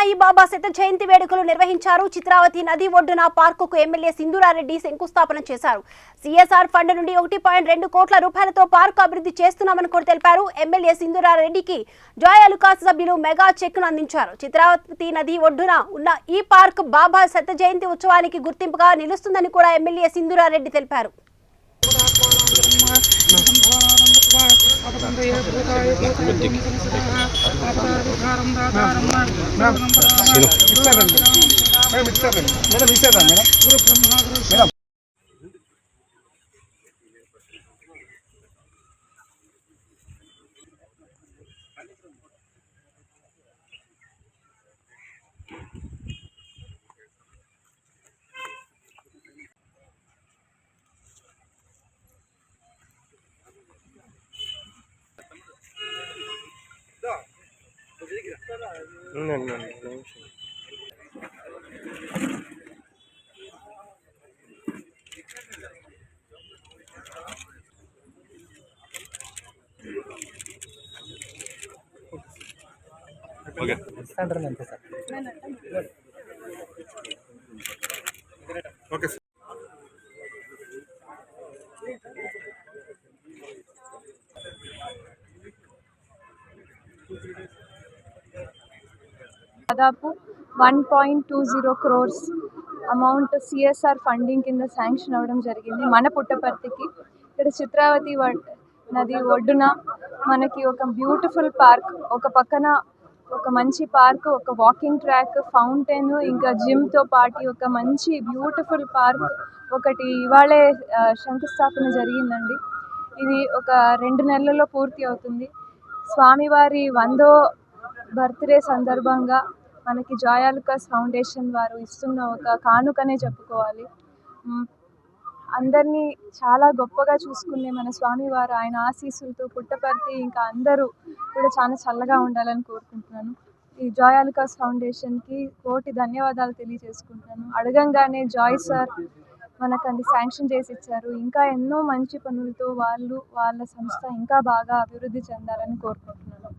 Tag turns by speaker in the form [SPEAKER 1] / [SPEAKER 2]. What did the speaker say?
[SPEAKER 1] సాయిబాబా శత జయంతి వేడుకలు నిర్వహించారు. చిత్రావతి నది ఒడ్డున పార్కుకు ఎమ్మెల్యే సింధూరారెడ్డి శంకుస్థాపన చేశారు. సిఎస్ఆర్ ఫండ్ నుండి 1.2 కోట్ల రూపాయలతో పార్కు అభివృద్ధి చేస్తున్నామని కూడా తెలిపారు. ఎమ్మెల్యే సింధూరారెడ్డికి జాయ్ అలుకాస్ సభ్యులు మెగా చెక్ను అందించారు. చిత్రావతి నది ఒడ్డున ఉన్న ఈ పార్క్ బాబా శత జయంతి ఉత్సవానికి గుర్తింపుగా నిలుస్తుందని కూడా ఎమ్మెల్యే సింధూరారెడ్డి తెలిపారు.
[SPEAKER 2] దాదాపు 1.20 crores అమౌంట్ సిఎస్ఆర్ ఫండింగ్ కింద శాంక్షన్ అవ్వడం జరిగింది మన పుట్టపర్తికి. ఇక్కడ చిత్రావతి నది ఒడ్డున మనకి ఒక బ్యూటిఫుల్ పార్క్, ఒక పక్కన ఒక మంచి పార్క్, ఒక వాకింగ్ ట్రాక్, ఫౌంటైన్, ఇంకా జిమ్తో పాటు ఒక మంచి బ్యూటిఫుల్ పార్క్ ఒకటి ఇవాళే శంకుస్థాపన జరిగిందండి. ఇది ఒక 2 నెలల్లో పూర్తి అవుతుంది. స్వామివారి 100వ బర్త్డే సందర్భంగా మనకి జాయ్ అలుకాస్ ఫౌండేషన్ వారు ఇస్తున్న ఒక కానుకనే చెప్పుకోవాలి. అందరినీ చాలా గొప్పగా చూసుకునే మన స్వామివారు ఆయన ఆశీస్సులతో పుట్టపర్తి ఇంకా అందరూ కూడా చాలా చల్లగా ఉండాలని కోరుకుంటున్నాను. ఈ జాయ్ అలుకాస్ ఫౌండేషన్కి కోటి ధన్యవాదాలు తెలియజేసుకుంటున్నాను. అడగంగానే జాయ్ సార్ మనకు అది శాంక్షన్ చేసి ఇచ్చారు. ఇంకా ఎన్నో మంచి పనులతో వాళ్ళ సంస్థ ఇంకా బాగా అభివృద్ధి చెందాలని కోరుకుంటున్నాను.